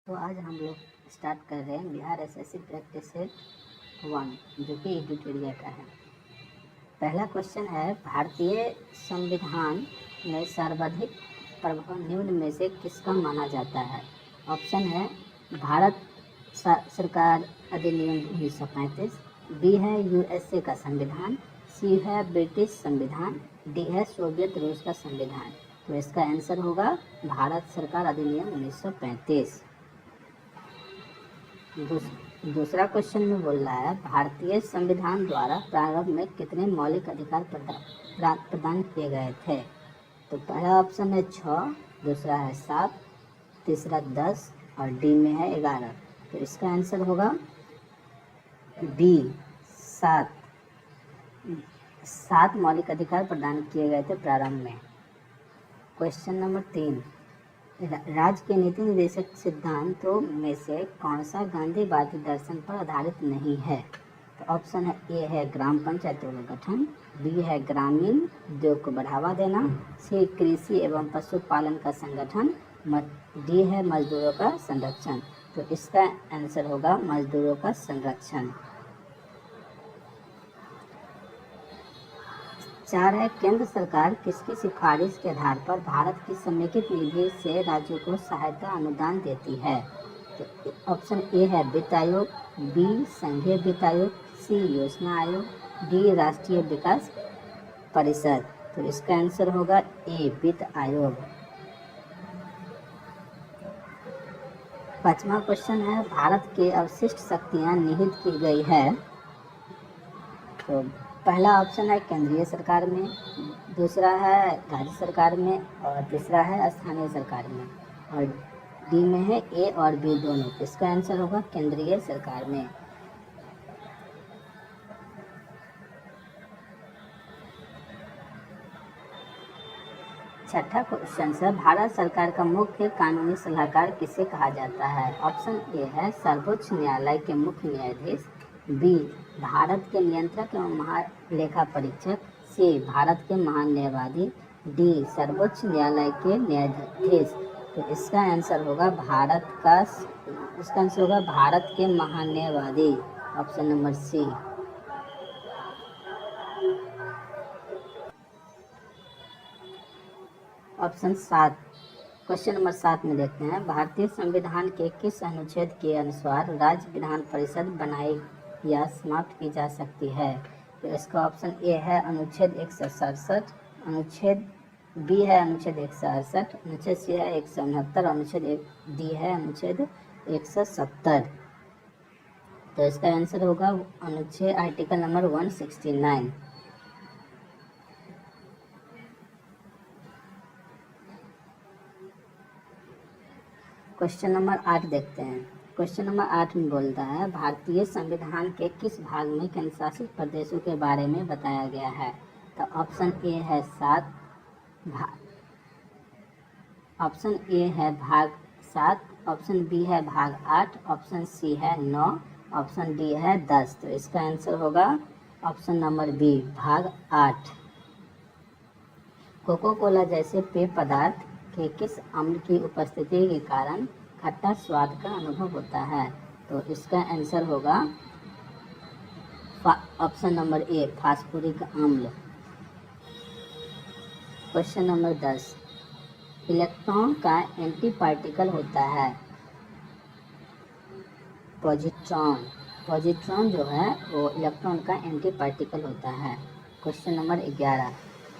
तो आज हम लोग स्टार्ट कर रहे हैं बिहार एसएससी प्रैक्टिस सेट 1 जो कि एडिटोरिया का है। पहला क्वेश्चन है, भारतीय संविधान में सर्वाधिक प्रभाव निम्न में से किसका माना जाता है? ऑप्शन है भारत सरकार अधिनियम 1935, बी है यूएसए का संविधान, सी है ब्रिटिश संविधान, डी है सोवियत रूस का संविधान। तो इसका आंसर होगा भारत सरकार अधिनियम 1935। दूसरा क्वेश्चन में बोल रहा है, भारतीय संविधान द्वारा प्रारंभ में कितने मौलिक अधिकार प्रदान किए गए थे? तो पहला ऑप्शन है 6, दूसरा है 7, तीसरा 10 और डी में है 11। तो इसका आंसर होगा बी 7। 7 मौलिक अधिकार प्रदान किए गए थे प्रारंभ में। क्वेश्चन नंबर 3, राज्य के नीति निर्देशक सिद्धांतों में से कौन सा गांधीवादी दर्शन पर आधारित नहीं है? तो ऑप्शन है ए है ग्राम पंचायतों का गठन, बी है ग्रामीण उद्योग को बढ़ावा देना, सी कृषि एवं पशुपालन का संगठन, डी है मजदूरों का संरक्षण। तो इसका आंसर होगा मजदूरों का संरक्षण। 4 है, केंद्र सरकार किसकी सिफारिश के आधार पर भारत की समेकित निधि से राज्यों को सहायता अनुदान देती है? तो ऑप्शन ए है वित्त आयोग, बी संघीय वित्त आयोग, सी योजना आयोग, डी राष्ट्रीय विकास परिषद। तो इसका आंसर होगा ए वित्त आयोग। 5वां क्वेश्चन है, भारत के अवशिष्ट शक्तियाँ निहित की गई है। तो पहला ऑप्शन है केंद्रीय सरकार में, दूसरा है राज्य सरकार में और तीसरा है स्थानीय सरकार में और डी में है ए और बी दोनों। इसका आंसर होगा केंद्रीय सरकार में। छठा क्वेश्चन है, भारत सरकार का मुख्य कानूनी सलाहकार किसे कहा जाता है? ऑप्शन ए है सर्वोच्च न्यायालय के मुख्य न्यायाधीश, बी भारत के नियंत्रक एवं महालेखा परीक्षक, सी भारत के महान्यायवादी, डी सर्वोच्च न्यायालय के न्यायाधीश। तो इसका आंसर होगा भारत के महान्यायवादी, option number C. Option 7, question number 7 में देखते हैं, भारतीय संविधान के किस अनुच्छेद के अनुसार राज्य विधान परिषद बनाई या समाप्त की जा सकती है? तो इसका ऑप्शन ए है अनुच्छेद 167, अनुच्छेद बी है अनुच्छेद 168, अनुच्छेद सी है 169, अनुच्छेद डी है अनुच्छेद 170। तो इसका आंसर होगा अनुच्छेद आर्टिकल नंबर 169। क्वेश्चन नंबर 8 देखते हैं। क्वेश्चन नंबर 8 में बोलता है, भारतीय संविधान के किस भाग में केंद्रशासित प्रदेशों के बारे में बताया गया है? तो ऑप्शन ए है 7, ऑप्शन ए है भाग 7, ऑप्शन बी है भाग 8, ऑप्शन सी है 9, ऑप्शन डी है 10। तो इसका आंसर होगा ऑप्शन नंबर बी भाग 8। कोको कोला जैसे पेय पदार्थ के किस अम्ल की उपस्थिति के कारण खट्टा स्वाद का अनुभव होता है? तो इसका आंसर होगा ऑप्शन नंबर ए फास्फोरिक अम्ल। क्वेश्चन नंबर 10, इलेक्ट्रॉन का एंटी पार्टिकल होता है पॉजिट्रॉन जो है वो इलेक्ट्रॉन का एंटी पार्टिकल होता है। क्वेश्चन नंबर 11,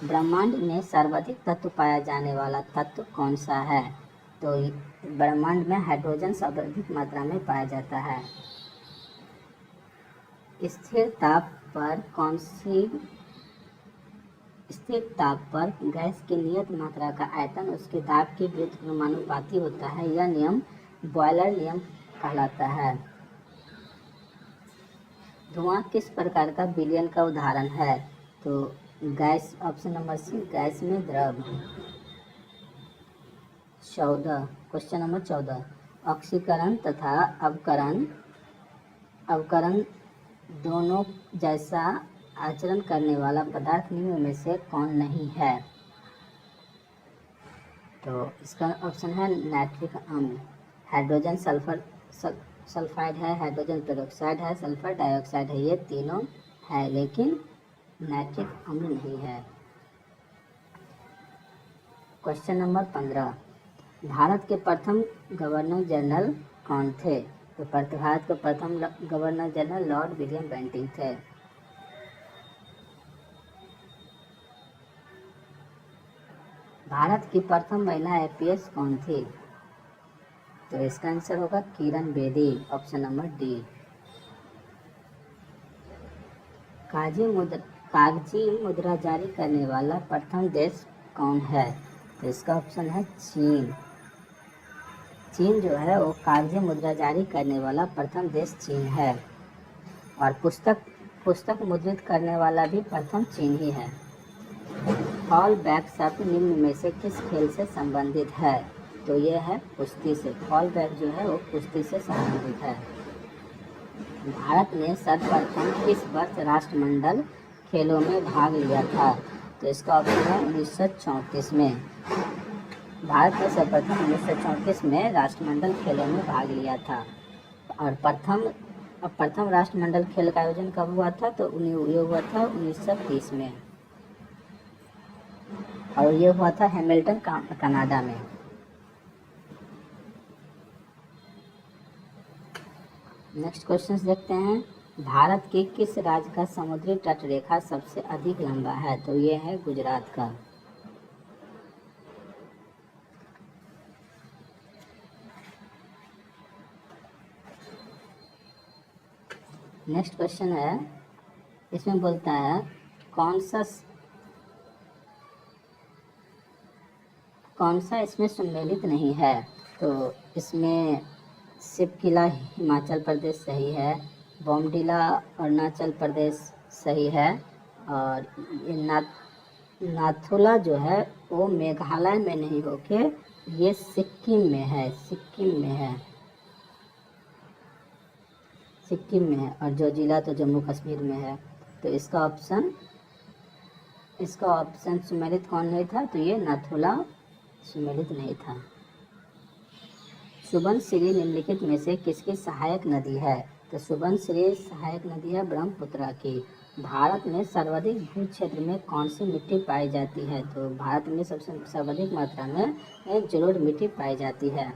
ब्रह्मांड में सर्वाधिक तत्व पाया जाने वाला तत्व कौन सा है? तो ब्रह्मांड में हाइड्रोजन सर्वाधिक मात्रा में पाया जाता है। स्थिर ताप पर गैस की नियत मात्रा का आयतन उसके दाब के व्युत्क्रमानुपाती होता है। यह नियम बॉयलर नियम कहलाता है। धुआं किस प्रकार का विलयन का उदाहरण है? तो gas, option number C gas में द्रव। 14, क्वेश्चन नंबर 14, ऑक्सीकरण तथा अवकरण दोनों जैसा आचरण करने वाला पदार्थ निम्न में से कौन नहीं है? तो इसका ऑप्शन है नाइट्रिक अम्ल। हाइड्रोजन सल्फाइड है, हाइड्रोजन पेरोक्साइड है, सल्फर डाइऑक्साइड है, ये तीनों है, लेकिन नाइट्रिक अम्ल नहीं है। क्वेश्चन नंबर 15, भारत के प्रथम गवर्नर जनरल कौन थे? तो भारत के प्रथम governor general Lord William Bentinck थे। भारत की प्रथम महिला आईपीएस कौन थी? तो इसका आंसर होगा Kiran Bedi, option number D. कागजी मुद्रा जारी करने वाला प्रथम देश कौन है? तो इसका ऑप्शन है चीन। चीन जो है वो कागजी मुद्रा जारी करने वाला प्रथम देश चीन है, और पुस्तक मुद्रित करने वाला भी प्रथम चीन ही है। फॉल बैक शब्द निम्न में से किस खेल से संबंधित है? तो ये है कुश्ती से। फॉल बैक जो है वो कुश्ती से संबंधित है। भारत ने सर्वप्रथम किस वर्ष राष्ट्रमंडल खेलों में भाग लिया था? तो इसका ऑप्शन है 1934 में। भारत ने सर्वप्रथम 1934 में राष्ट्रमंडल खेलों में भाग लिया था। और प्रथम राष्ट्रमंडल खेल का आयोजन कब हुआ था? तो ये हुआ था 1930 में, और ये हुआ था हैमिल्टन कनाडा में। नेक्स्ट क्वेश्चन देखते हैं, भारत के किस राज्य का समुद्री तट रेखा सबसे अधिक लंबा है? तो ये है गुजरात का। नेक्स्ट क्वेश्चन है, इसमें बोलता है कौन सा इसमें सम्मिलित नहीं है? तो इसमें शिव किला हिमाचल प्रदेश सही है, बोमडिला अरुणाचल प्रदेश सही है, और नाथुला जो है वो मेघालय में नहीं होके ये सिक्किम में है। सिक्किम में है, और जो जिला तो जम्मू कश्मीर में है। तो इसका ऑप्शन सम्मिलित कौन नहीं था? तो ये नाथुला सम्मिलित नहीं था। सुबनसिरी निम्नलिखित में से किसकी सहायक नदी है? तो सुबनसिरी सहायक नदी है ब्रह्मपुत्रा की। भारत में सर्वाधिक भू क्षेत्र में कौन सी मिट्टी पाई जाती है? तो भारत में सबसे सर्वाधिक मात्रा में जलोढ़ मिट्टी पाई जाती है,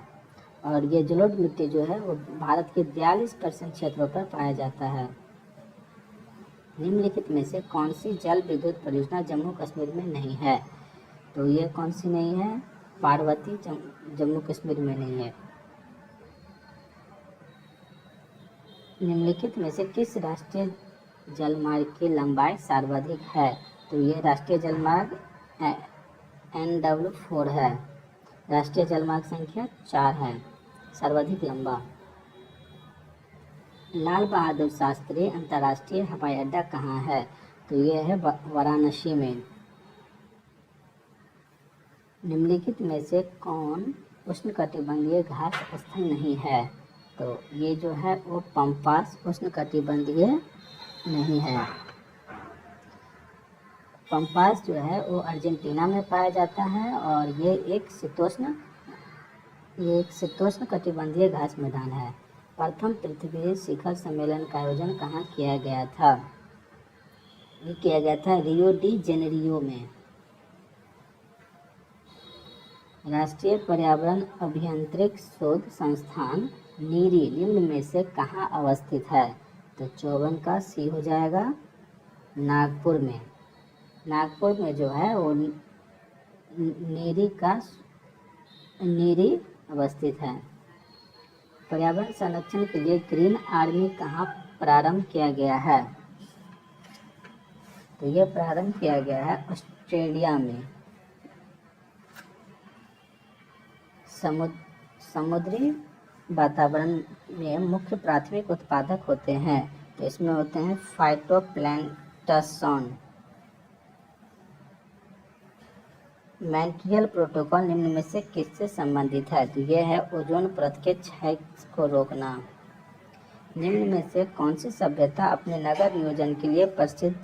और ये जलोढ़ मिट्टी जो है वो भारत के 42% क्षेत्रों पर पाया जाता है। निम्नलिखित में से कौन सी जल विद्युत परियोजना जम्मू कश्मीर में नहीं है? तो ये कौन सी नहीं है? पार्वती जम्मू कश्मीर में नहीं है। निम्नलिखित में से किस राष्ट्रीय जलमार्ग की लंबाई सर्वाधिक है? तो ये राष्ट्रीय जलमार्ग NW4 है। राष्ट्रीय जलमार्ग संख्या 4 है, सर्वाधिक लंबा। लाल बहादुर शास्त्री अंतर्राष्ट्रीय हवाई अड्डा कहाँ है? तो ये है वाराणसी में। निम्नलिखित में से कौन उष्णकटिबंधीय घास स्थल नहीं है? तो ये जो है वो पम्पास उष्णकटिबंधीय नहीं है। पम्पास जो है वो अर्जेंटीना में पाया जाता है, और ये एक शीतोष्ण कटिबंधीय घास मैदान है। प्रथम पृथ्वी शिखर सम्मेलन का आयोजन कहाँ किया गया था? ये किया गया था रियो डी जेनेरियो में। राष्ट्रीय पर्यावरण अभियांत्रिक शोध संस्थान नीरी निम्न में से कहाँ अवस्थित है? तो 54 का सी हो जाएगा, नागपुर में। नागपुर में जो है वो नीरी अवस्थित है। पर्यावरण संरक्षण के लिए ग्रीन आर्मी कहाँ प्रारंभ किया गया है? तो ये प्रारंभ किया गया है ऑस्ट्रेलिया में। समुद्री वातावरण में मुख्य प्राथमिक उत्पादक होते हैं, तो इसमें होते हैं फाइटोप्लैंक्टन। मॉन्ट्रियल प्रोटोकॉल निम्न में से किससे संबंधित है? तो यह है ओजोन परत के क्षय को रोकना। निम्न में से कौन सी सभ्यता अपने नगर नियोजन के लिए प्रसिद्ध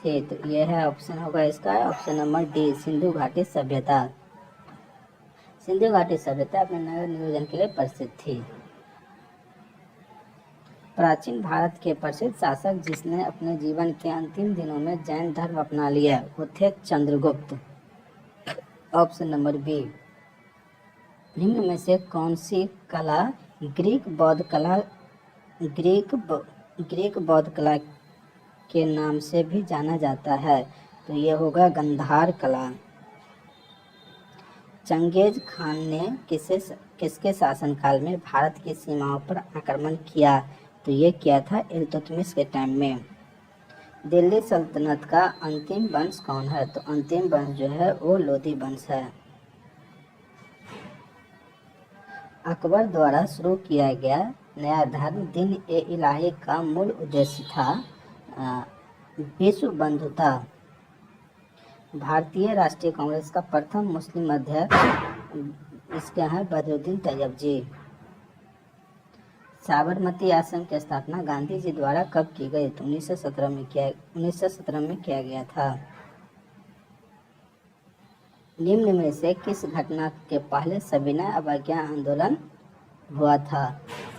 थी? तो यह है ऑप्शन होगा इसका ऑप्शन नंबर डी, सिंधु घाटी सभ्यता। सिंधु घाटी सभ्यता अपने नगर नियोजन के लिए प्रसिद्ध थी। प्राचीन भारत के प्रसिद्ध शासक जिसने अपने जीवन के अंतिम दिनों में जैन धर्म अपना लिया वो थे चंद्रगुप्त। Option number B. निम्न में से कौन सी कला ग्रीक बौद्ध कला के नाम से भी जाना जाता है? तो ये होगा गंधार कला। चंगेज खान ने किसके शासनकाल में भारत की सीमाओं पर आक्रमण किया? तो ये किया था इल्तुतमिश के टाइम में। दिल्ली सल्तनत का अंतिम वंश कौन है? तो अंतिम वंश जो है वो लोधी वंश है। अकबर द्वारा शुरू किया गया नया धर्म दिन ए इलाही का मूल उद्देश्य था विश्व बंधुता। भारतीय राष्ट्रीय कांग्रेस का प्रथम मुस्लिम अध्यक्ष इसके हैं बदरुद्दीन तैयब जी। साबरमती आश्रम की स्थापना गांधी जी द्वारा कब की गई? तो 1917 में किया गया था। निम्न में से किस घटना के पहले सविनय अवज्ञा आंदोलन हुआ था?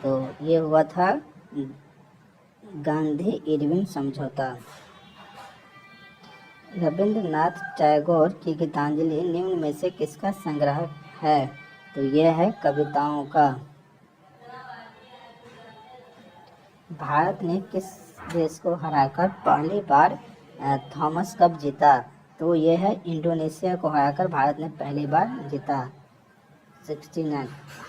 तो ये हुआ था गांधी इरविन समझौता। रविंद्रनाथ टैगोर की गीतांजलि निम्न में से किसका संग्रह है? तो यह है कविताओं का। भारत ने किस देश को हराकर पहली बार थॉमस कप जीता? तो यह है इंडोनेशिया को हराकर भारत ने पहली बार जीता 69।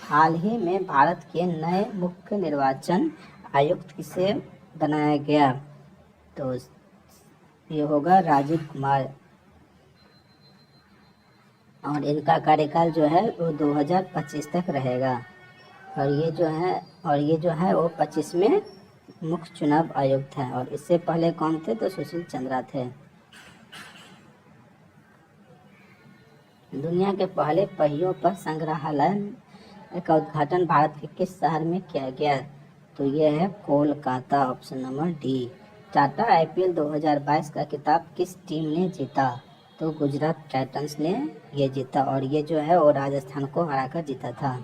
हाल ही में भारत के नए मुख्य निर्वाचन आयुक्त किसे बनाया गया? तो ये होगा राजीव कुमार और इनका कार्यकाल जो है वो 2025 तक रहेगा। और ये जो है वो 25 में मुख्य चुनाव आयुक्त हैं। और इससे पहले कौन थे? तो सुशील चंद्रा थे। दुनिया के पहले पहियों पर संग्रहालय का उद्घाटन भारत के किस शहर में किया गया? तो यह है Kolkata. Option number D. Tata IPL 2022 का खिताब किस टीम ने जीता? तो गुजरात टाइटंस ने ये जीता। और ये जो है वो राजस्थान को हराकर जीता था।